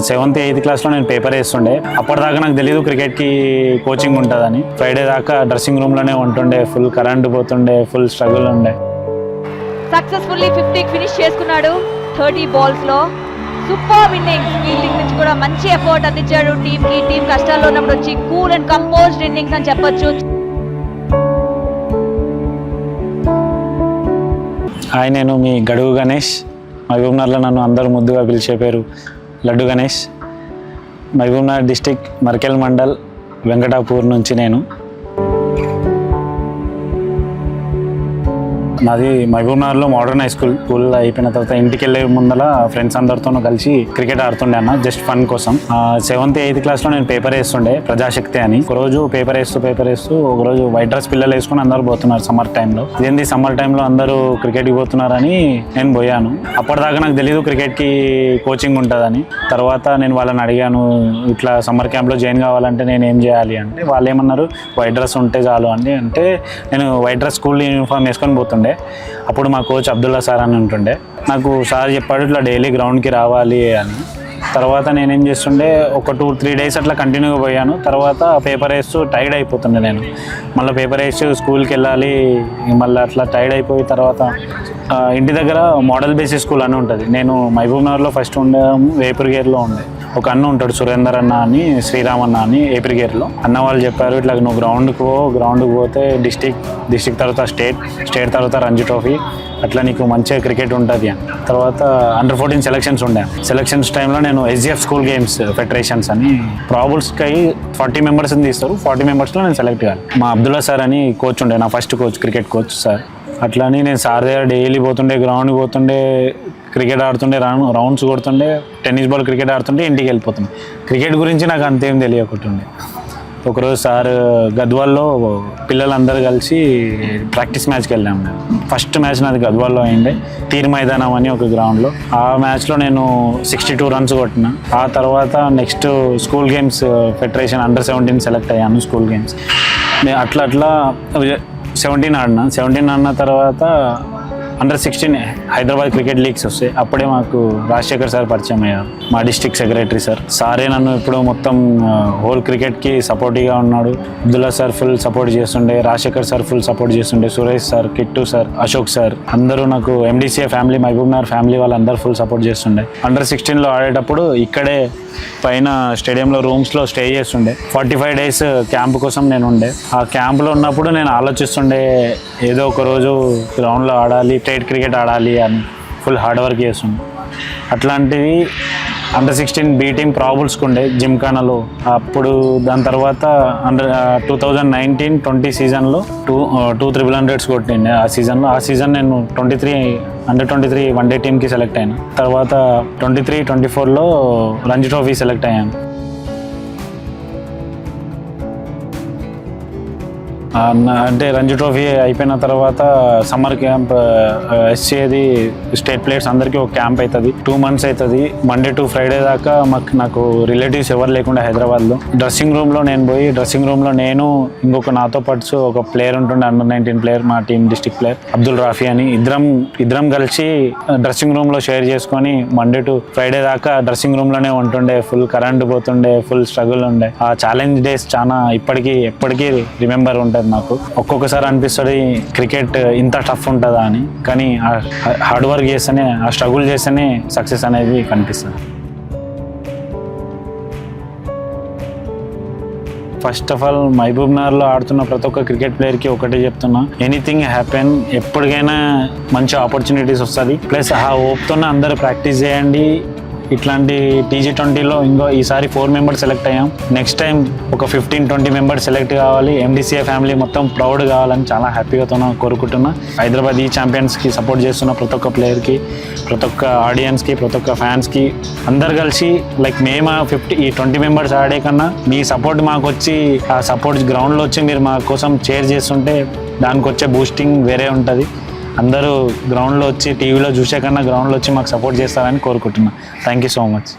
7th 8th క్లాస్లో నేను paper వేస్తుండే. అప్పటిదాకా నాకు తెలియదు క్రికెట్కి కోచింగ్ ఉంటుందని. ఫ్రైడే దాకా డ్రెస్సింగ్ రూమ్లోనే ఉంటుండే, ఫుల్ కరెంట్ పోతుండే, ఫుల్ స్ట్రగుల్ ఉండే. సక్సెస్ఫుల్లీ 50 ఫినిష్ చేసుకున్నాడు 30 బాల్స్లో. సూపర్ ఇన్నింగ్స్, ఫీల్డింగ్ నుంచి కూడా మంచి ఎఫర్ట్ అందించాడు టీంకి. టీం కష్టాల్లో ఉన్నప్పుడు వచ్చి కూల్ అండ్ కంపోజ్డ్ ఇన్నింగ్స్ అని చెప్పొచ్చు. హాయ్, నేను మీ గడుగు గణేష్. మహబూబ్నగర్లో నన్ను అందరూ ముద్దుగా పిలిచే పేరు లడ్డు గణేష్. మహబూబ్నగర్ డిస్టిక్ మర్కెల్ మండల్ వెంకటాపూర్ నుంచి నేను. నాది మహబూబ్నగర్లో మోడర్న్ హై స్కూల్ అయిపోయిన తర్వాత ఇంటికి వెళ్ళే ముందర ఫ్రెండ్స్ అందరితో కలిసి క్రికెట్ ఆడుతుండే అన్న, జస్ట్ ఫన్ కోసం. 7th 8th క్లాస్లో నేను పేపర్ వేస్తుండే, ప్రజాశక్తి అని. ఒకరోజు పేపర్ వేస్తూ ఒకరోజు వైట్ డ్రెస్ పిల్లలు వేసుకుని అందరూ పోతున్నారు సమ్మర్ టైంలో. ఇదేంటి సమ్మర్ టైంలో అందరూ క్రికెట్కి పోతున్నారని నేను పోయాను. అప్పటిదాకా నాకు తెలియదు క్రికెట్కి కోచింగ్ ఉంటుందని. తర్వాత నేను వాళ్ళని అడిగాను, ఇట్లా సమ్మర్ క్యాంప్లో జాయిన్ కావాలంటే నేను ఏం చేయాలి అంటే వాళ్ళు ఏమన్నారు, వైట్ డ్రెస్ ఉంటే చాలు అని. అంటే నేను వైట్ డ్రెస్ స్కూల్ యూనిఫామ్ వేసుకొని పోతుండే. అప్పుడు మా కోచ్ అబ్దుల్లా సార్ అని ఉంటుండే. నాకు సార్ చెప్పాడు ఇట్లా డైలీ గ్రౌండ్కి రావాలి అని. తర్వాత నేనేం చేస్తుండే, ఒక 2-3 డేస్ అట్లా కంటిన్యూగా పోయాను. తర్వాత పేపర్ వేస్తూ టైర్డ్ అయిపోతుండే నేను. మళ్ళీ పేపర్ వేస్తూ స్కూల్కి వెళ్ళాలి, మళ్ళీ అట్లా టైర్డ్ అయిపోయి తర్వాత ఇంటి దగ్గర మోడల్ బేసిక్ స్కూల్ అని ఉంటుంది. నేను మహబూబ్నగర్లో ఫస్ట్ ఉండేము వేపురిగేర్లో ఉండే. ఒక అన్న ఉంటాడు సురేందర్ అన్న అని, శ్రీరామ్ అన్న అని ఏపిరిగేర్లో. అన్న వాళ్ళు చెప్పారు ఇట్లా నువ్వు గ్రౌండ్కి పోతే డిస్టిక్ తర్వాత స్టేట్ తర్వాత రంజీ ట్రోఫీ, అట్లా నీకు మంచిగా క్రికెట్ ఉంటుంది అని. తర్వాత అండర్ 14 సెలక్షన్స్ ఉండే. సెలక్షన్స్ టైంలో నేను SGF స్కూల్ గేమ్స్ ఫెడరేషన్స్ అని ప్రాబుల్స్కి 40 మెంబర్స్ని తీస్తారు. 40 మెంబర్స్లో నేను సెలెక్ట్ కావాలి. మా అబ్దుల్లా సార్ అని కోచ్ ఉండే, నా first coach, cricket coach sir. అట్లా అని నేను సార్ దగ్గర డైలీ పోతుండే, గ్రౌండ్కి పోతుండే, క్రికెట్ ఆడుతుండే, రౌండ్స్ కొడుతుండే, టెన్నిస్ బాల్ క్రికెట్ ఆడుతుంటే ఇంటికి వెళ్ళిపోతుండే. క్రికెట్ గురించి నాకు అంతేం తెలియకుంటుండే. ఒకరోజు సార్ గద్వాల్లో పిల్లలందరూ కలిసి ప్రాక్టీస్ మ్యాచ్కి వెళ్ళాము. ఫస్ట్ మ్యాచ్ నాది గద్వాల్లో అయిండే, తీర్ మైదానం అని ఒక గ్రౌండ్లో. ఆ మ్యాచ్లో నేను 62 రన్స్ కొట్టిన. ఆ తర్వాత next school games federation under 17 select అయ్యాను స్కూల్ గేమ్స్. నేను అట్లా 17 ఆడినా. 17 ఆడిన తర్వాత అండర్ 16 హైదరాబాద్ క్రికెట్ లీగ్స్ వస్తాయి. అప్పుడే మాకు రాజశేఖర్ సార్ పరిచయం అయ్యారు, మా డిస్ట్రిక్ట్ సెక్రటరీ సార్. సారే నన్ను ఇప్పుడు మొత్తం హోల్ క్రికెట్కి సపోర్టివ్గా ఉన్నాడు. అబ్దుల్లా సార్ ఫుల్ సపోర్ట్ చేస్తుండే, రాజశేఖర్ సార్ ఫుల్ సపోర్ట్ చేస్తుండే, Suresh sir, Kittu sir, Ashok sir అందరూ నాకు MDCA ఫ్యామిలీ, మహబూబ్నగర్ ఫ్యామిలీ వాళ్ళందరూ ఫుల్ సపోర్ట్ చేస్తుండే. అండర్ 16లో ఆడేటప్పుడు ఇక్కడే పైన స్టేడియంలో రూమ్స్లో స్టే చేస్తుండే. 45 days క్యాంప్ కోసం నేను ఉండే. ఆ క్యాంప్లో ఉన్నప్పుడు నేను ఆలోచిస్తుండే ఏదో ఒక రోజు గ్రౌండ్లో ఆడాలి, స్టేట్ క్రికెట్ ఆడాలి అని ఫుల్ హార్డ్ వర్క్ చేస్తుండే. అట్లాంటిది అండర్ 16 B టీమ్ ప్రాబుల్స్కి ఉండే జిమ్ఖానాలో. అప్పుడు దాని తర్వాత 2019-20 సీజన్లో 2 300s కొట్టిండే. ఆ సీజన్ నేను అండర్ 23 వన్డే టీమ్కి సెలెక్ట్ అయినా. తర్వాత 23-24లో రంజీ ట్రోఫీ సెలెక్ట్ అయ్యాను. అంటే రంజీ ట్రోఫీ అయిపోయిన తర్వాత సమ్మర్ క్యాంప్ SCAది స్టేట్ ప్లేయర్స్ అందరికీ ఒక క్యాంప్ అవుతుంది. 2 months అవుతుంది. మండే టు ఫ్రైడే దాకా నాకు రిలేటివ్స్ ఎవరు లేకుండా హైదరాబాద్లో డ్రెస్సింగ్ రూమ్లో నేను పోయి, డ్రెస్సింగ్ రూమ్లో నేను ఇంకొక నాతో పాటు ఒక ప్లేయర్ ఉంటుండే, అండర్ 19 ప్లేయర్, మా team district player Abdul Rafi అని. ఇద్దరం కలిసి డ్రెస్సింగ్ రూమ్లో షేర్ చేసుకొని మండే టు ఫ్రైడే దాకా డ్రెస్సింగ్ రూమ్లోనే ఉంటుండే. ఫుల్ కరెంట్ పోతుండే, ఫుల్ స్ట్రగుల్ ఉండే. ఆ ఛాలెంజ్ డేస్ చాలా ఎప్పటికీ రిమెంబర్ ఉంటుంది నాకు. ఒక్కొక్కసారి అనిపిస్తుంది క్రికెట్ ఇంత టఫ్ ఉంటుందా అని, కానీ హార్డ్ వర్క్ చేస్తేనే, ఆ స్ట్రగుల్ చేస్తేనే సక్సెస్ అనేది కనిపిస్తుంది. ఫస్ట్ ఆఫ్ ఆల్ మహబూబ్నగర్లో ఆడుతున్న ప్రతి ఒక్క క్రికెట్ ప్లేయర్కి ఒకటే చెప్తున్నా, ఎనీథింగ్ హ్యాపెన్, ఎప్పటికైనా మంచి ఆపర్చునిటీస్ వస్తుంది. ప్లస్ ఆ హోప్తోనే అందరూ ప్రాక్టీస్ చేయండి. ఇట్లాంటి TG20లో ఈసారి 4 members సెలెక్ట్ అయ్యాం. నెక్స్ట్ టైం ఒక 15-20 members సెలెక్ట్ కావాలి. MDCA ఫ్యామిలీ మొత్తం ప్రౌడ్ కావాలని చాలా హ్యాపీగా కోరుకుంటున్నా. హైదరాబాద్ ఛాంపియన్స్కి సపోర్ట్ చేస్తున్న ప్రతి ఒక్క ప్లేయర్కి, ప్రతి ఒక్క ఆడియన్స్కి, ప్రతి ఒక్క ఫ్యాన్స్కి అందరు కలిసి మేము 20 members ఆడే కన్నా మీ సపోర్ట్ మాకు వచ్చి, ఆ సపోర్ట్ గ్రౌండ్లో వచ్చి మీరు మా కోసం చేర్ చేస్తుంటే దానికి వచ్చే బూస్టింగ్ వేరే ఉంటుంది. అందరూ గ్రౌండ్లో వచ్చి టీవీలో చూసే కన్నా గ్రౌండ్లో వచ్చి మాకు సపోర్ట్ చేస్తారని కోరుకుంటున్నాను. Thank you so much.